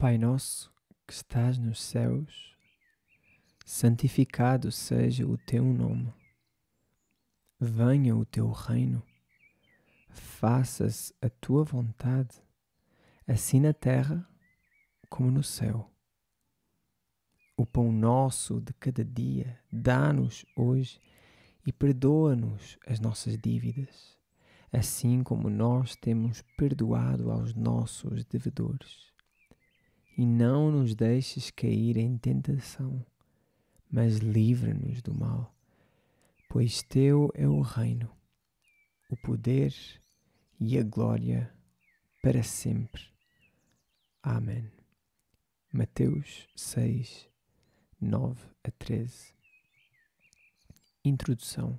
Pai nosso que estás nos céus, santificado seja o teu nome. Venha o teu reino. Faça-se a tua vontade, assim na terra como no céu. O pão nosso de cada dia dá-nos hoje e perdoa-nos as nossas dívidas, assim como nós temos perdoado aos nossos devedores. E não nos deixes cair em tentação, mas livra-nos do mal, pois teu é o reino, o poder e a glória para sempre. Amém. Mateus 6, 9 a 13. Introdução.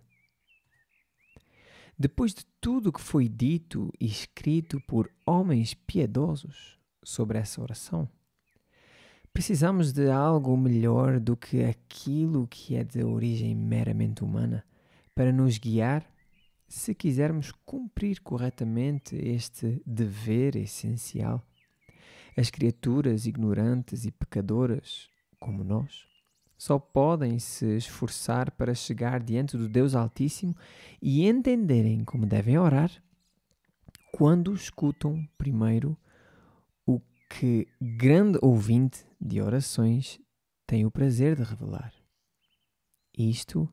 Depois de tudo que foi dito e escrito por homens piedosos sobre essa oração, precisamos de algo melhor do que aquilo que é de origem meramente humana para nos guiar se quisermos cumprir corretamente este dever essencial. As criaturas ignorantes e pecadoras, como nós, só podem se esforçar para chegar diante do Deus Altíssimo e entenderem como devem orar quando escutam primeiro o que grande ouvinte de orações tem o prazer de revelar. Isto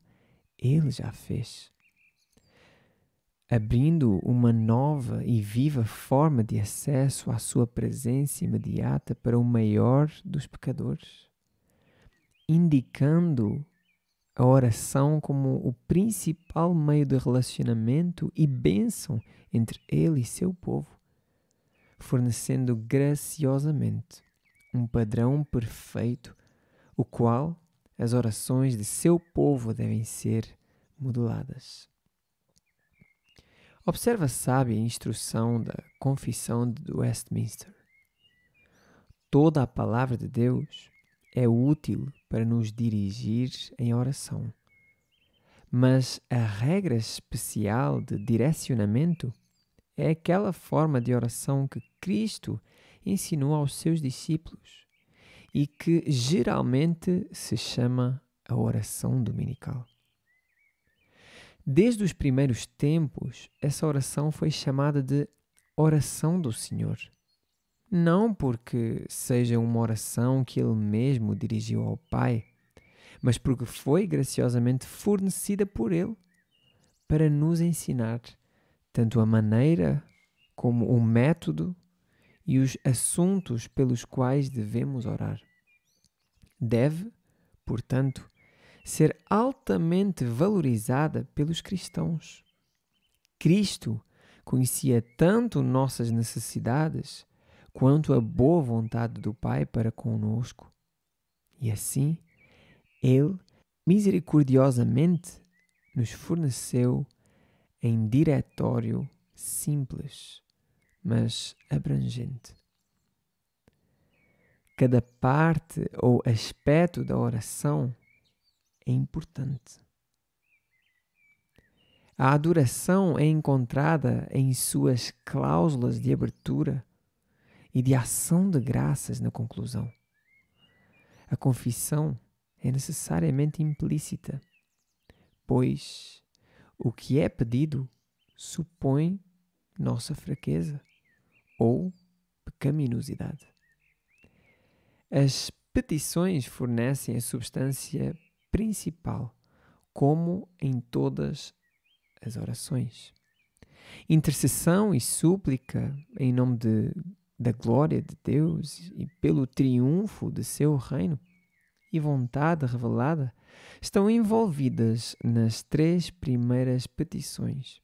ele já fez, abrindo uma nova e viva forma de acesso à sua presença imediata para o maior dos pecadores, indicando a oração como o principal meio de relacionamento e bênção entre ele e seu povo, fornecendo graciosamente um padrão perfeito, o qual as orações de seu povo devem ser modeladas. Observa a sábia instrução da Confissão de Westminster. Toda a palavra de Deus é útil para nos dirigir em oração, mas a regra especial de direcionamento é aquela forma de oração que Cristo ensinou aos seus discípulos e que geralmente se chama a oração dominical. Desde os primeiros tempos, essa oração foi chamada de oração do Senhor. Não porque seja uma oração que Ele mesmo dirigiu ao Pai, mas porque foi graciosamente fornecida por Ele para nos ensinar tanto a maneira como o método e os assuntos pelos quais devemos orar. Deve, portanto, ser altamente valorizada pelos cristãos. Cristo conhecia tanto nossas necessidades quanto a boa vontade do Pai para conosco. E assim, Ele misericordiosamente nos forneceu em diretório simples, mas abrangente. Cada parte ou aspecto da oração é importante. A adoração é encontrada em suas cláusulas de abertura e de ação de graças na conclusão. A confissão é necessariamente implícita, pois o que é pedido supõe nossa fraqueza ou pecaminosidade. As petições fornecem a substância principal, como em todas as orações. Intercessão e súplica em nome da glória de Deus e pelo triunfo de seu reino e vontade revelada estão envolvidas nas 3 primeiras petições,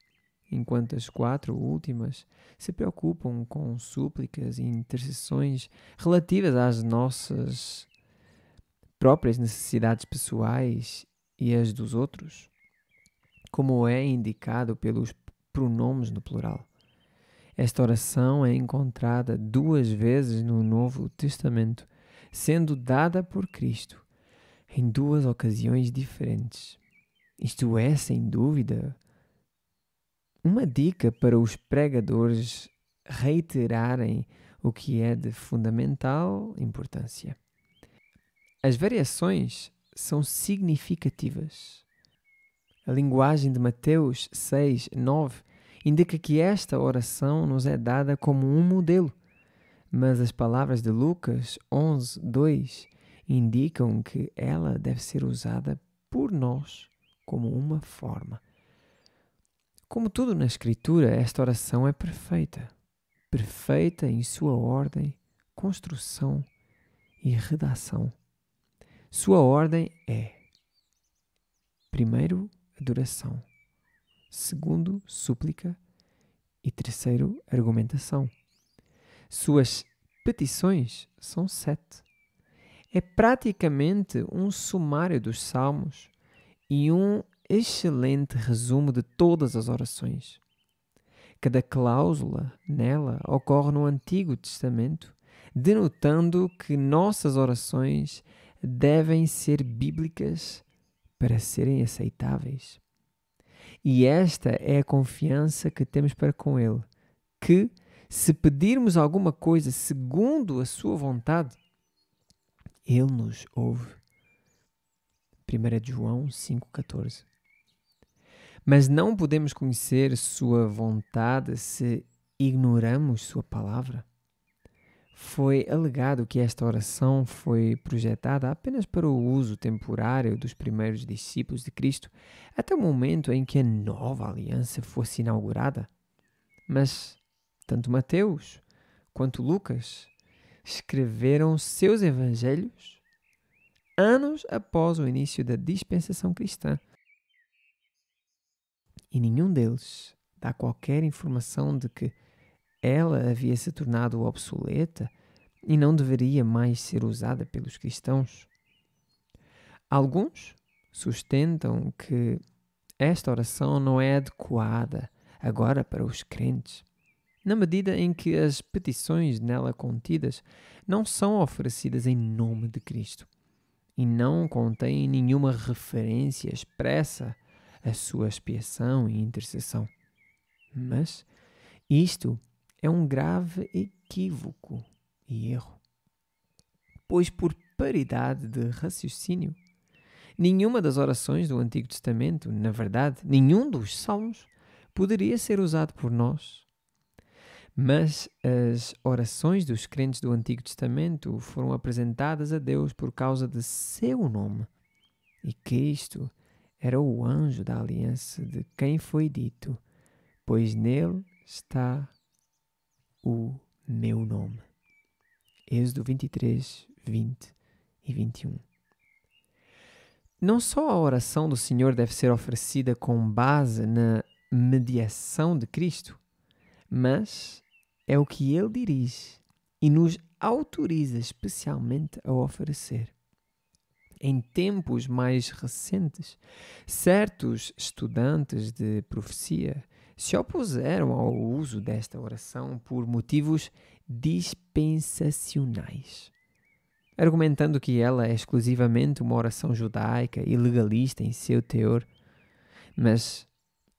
enquanto as 4 últimas se preocupam com súplicas e intercessões relativas às nossas próprias necessidades pessoais e as dos outros, como é indicado pelos pronomes no plural. Esta oração é encontrada 2 vezes no Novo Testamento, sendo dada por Cristo em 2 ocasiões diferentes. Isto é, sem dúvida, uma dica para os pregadores reiterarem o que é de fundamental importância. As variações são significativas. A linguagem de Mateus 6, 9 indica que esta oração nos é dada como um modelo, mas as palavras de Lucas 11, 2 indicam que ela deve ser usada por nós como uma forma. Como tudo na Escritura, esta oração é perfeita. Perfeita em sua ordem, construção e redação. Sua ordem é: primeiro, adoração. Segundo, súplica. E terceiro, argumentação. Suas petições são 7. É praticamente um sumário dos Salmos e um excelente resumo de todas as orações. Cada cláusula nela ocorre no Antigo Testamento, denotando que nossas orações devem ser bíblicas para serem aceitáveis. E esta é a confiança que temos para com Ele, que, se pedirmos alguma coisa segundo a sua vontade, Ele nos ouve. 1 João 5,14. Mas não podemos conhecer sua vontade se ignoramos sua palavra. Foi alegado que esta oração foi projetada apenas para o uso temporário dos primeiros discípulos de Cristo, até o momento em que a nova aliança fosse inaugurada. Mas tanto Mateus quanto Lucas escreveram seus evangelhos anos após o início da dispensação cristã. E nenhum deles dá qualquer informação de que ela havia se tornado obsoleta e não deveria mais ser usada pelos cristãos. Alguns sustentam que esta oração não é adequada agora para os crentes, na medida em que as petições nela contidas não são oferecidas em nome de Cristo e não contêm nenhuma referência expressa à sua expiação e intercessão. Mas isto é um grave equívoco e erro, pois por paridade de raciocínio, nenhuma das orações do Antigo Testamento, na verdade, nenhum dos salmos, poderia ser usado por nós. Mas as orações dos crentes do Antigo Testamento foram apresentadas a Deus por causa de seu nome, e Cristo era o anjo da aliança de quem foi dito: pois nele está o meu nome. Êxodo 23, 20 e 21. Não só a oração do Senhor deve ser oferecida com base na mediação de Cristo, mas é o que Ele dirige e nos autoriza especialmente a oferecer. Em tempos mais recentes, certos estudantes de profecia se opuseram ao uso desta oração por motivos dispensacionais, argumentando que ela é exclusivamente uma oração judaica e legalista em seu teor. Mas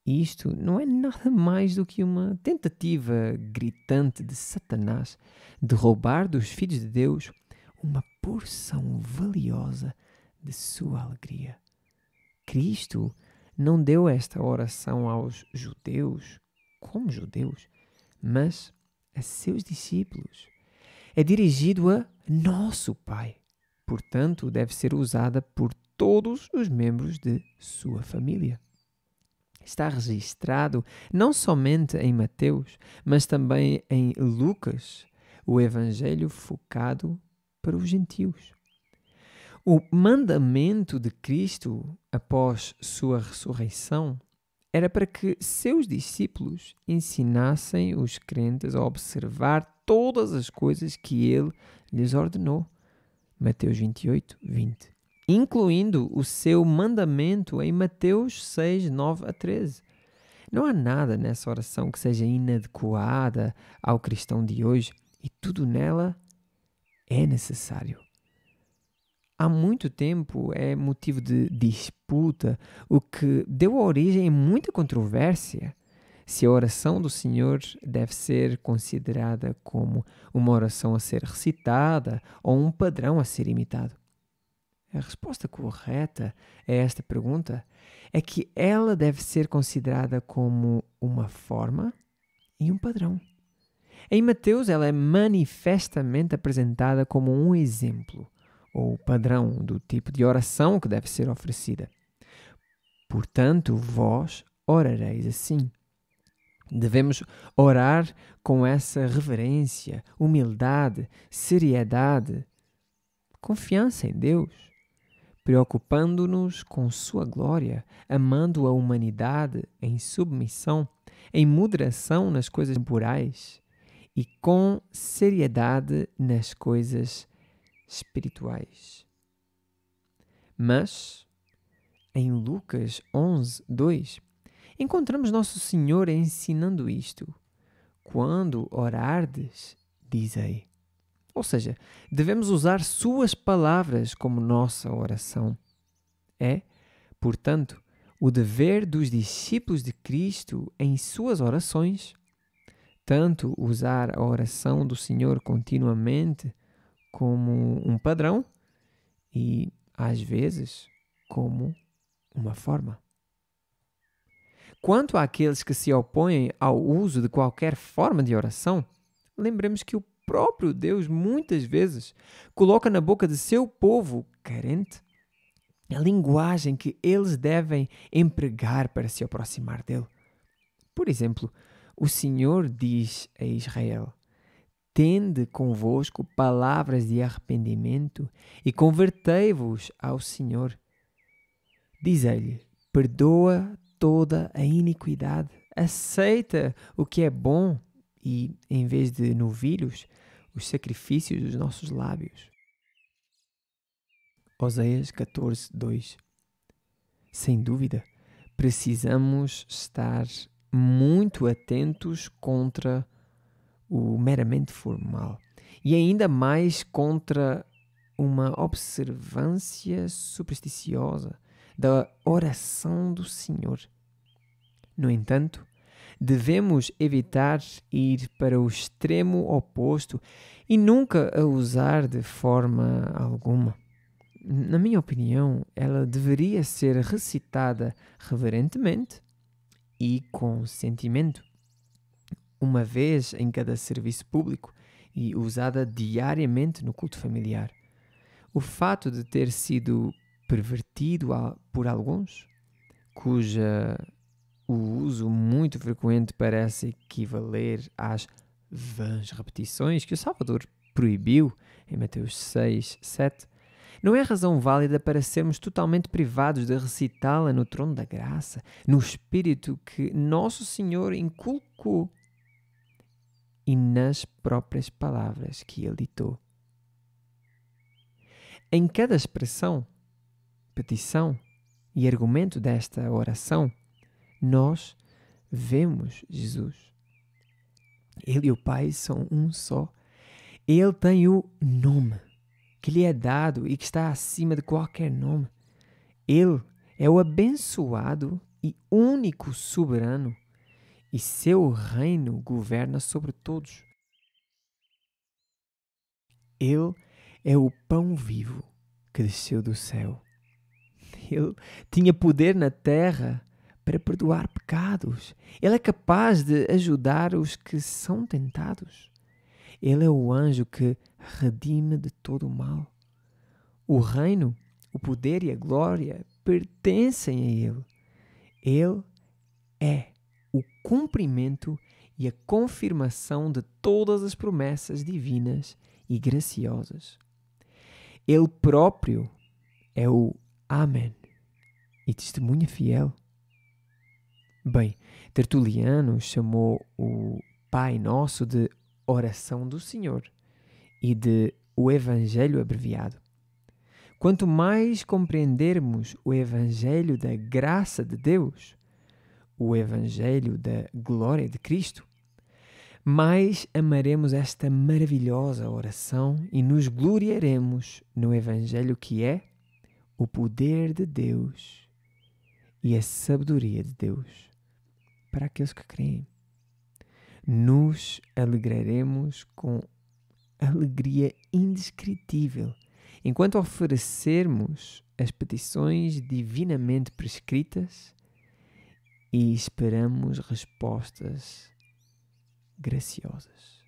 isto não é nada mais do que uma tentativa gritante de Satanás de roubar dos filhos de Deus uma porção valiosa de sua alegria. Cristo não deu esta oração aos judeus como judeus, mas a seus discípulos. É dirigido a nosso Pai. Portanto, deve ser usada por todos os membros de sua família. Está registrado não somente em Mateus, mas também em Lucas, o evangelho focado para os gentios. O mandamento de Cristo após sua ressurreição era para que seus discípulos ensinassem os crentes a observar todas as coisas que ele lhes ordenou. Mateus 28, 20. Incluindo o seu mandamento em Mateus 6, 9 a 13. Não há nada nessa oração que seja inadequada ao cristão de hoje e tudo nela é necessário. Há muito tempo é motivo de disputa, o que deu origem a muita controvérsia, se a oração do Senhor deve ser considerada como uma oração a ser recitada ou um padrão a ser imitado. A resposta correta a esta pergunta é que ela deve ser considerada como uma forma e um padrão. Em Mateus, ela é manifestamente apresentada como um exemplo ou padrão do tipo de oração que deve ser oferecida. Portanto, vós orareis assim. Devemos orar com essa reverência, humildade, seriedade, confiança em Deus, preocupando-nos com sua glória, amando a humanidade em submissão, em moderação nas coisas temporais e com seriedade nas coisas espirituais. Mas, em Lucas 11, 2, encontramos Nosso Senhor ensinando isto. Quando orardes, dizei. Ou seja, devemos usar suas palavras como nossa oração. É, portanto, o dever dos discípulos de Cristo em suas orações, tanto usar a oração do Senhor continuamente como um padrão e, às vezes, como uma forma. Quanto àqueles que se opõem ao uso de qualquer forma de oração, lembremos que o próprio Deus muitas vezes coloca na boca de seu povo carente a linguagem que eles devem empregar para se aproximar dele. Por exemplo, o Senhor diz a Israel: tende convosco palavras de arrependimento e convertei-vos ao Senhor. Diz-lhe: perdoa toda a iniquidade, aceita o que é bom e, em vez de novilhos, os sacrifícios dos nossos lábios. Oséias 14, 2. Sem dúvida, precisamos estar muito atentos contra o meramente formal e ainda mais contra uma observância supersticiosa da oração do Senhor. No entanto, devemos evitar ir para o extremo oposto e nunca a usar de forma alguma. Na minha opinião, ela deveria ser recitada reverentemente e com sentimento, uma vez em cada serviço público e usada diariamente no culto familiar. O fato de ter sido pervertido por alguns, cuja o uso muito frequente parece equivaler às vãs repetições que o Salvador proibiu em Mateus 6, 7, não é razão válida para sermos totalmente privados de recitá-la no trono da graça, no espírito que Nosso Senhor inculcou e nas próprias palavras que Ele ditou. Em cada expressão, petição e argumento desta oração, nós vemos Jesus. Ele e o Pai são um só. Ele tem o nome que lhe é dado e que está acima de qualquer nome. Ele é o abençoado e único soberano, e seu reino governa sobre todos. Ele é o pão vivo que desceu do céu. Ele tinha poder na terra para perdoar pecados. Ele é capaz de ajudar os que são tentados. Ele é o anjo que redime de todo o mal. O reino, o poder e a glória pertencem a Ele. Ele é o cumprimento e a confirmação de todas as promessas divinas e graciosas. Ele próprio é o Amém e testemunha fiel. Bem, Tertuliano chamou o Pai Nosso de oração do Senhor e de o Evangelho abreviado. Quanto mais compreendermos o Evangelho da graça de Deus, o Evangelho da glória de Cristo, mais amaremos esta maravilhosa oração e nos gloriaremos no Evangelho que é o poder de Deus e a sabedoria de Deus. para aqueles que creem. Nos alegraremos com alegria indescritível, enquanto oferecermos as petições divinamente prescritas e esperamos respostas graciosas.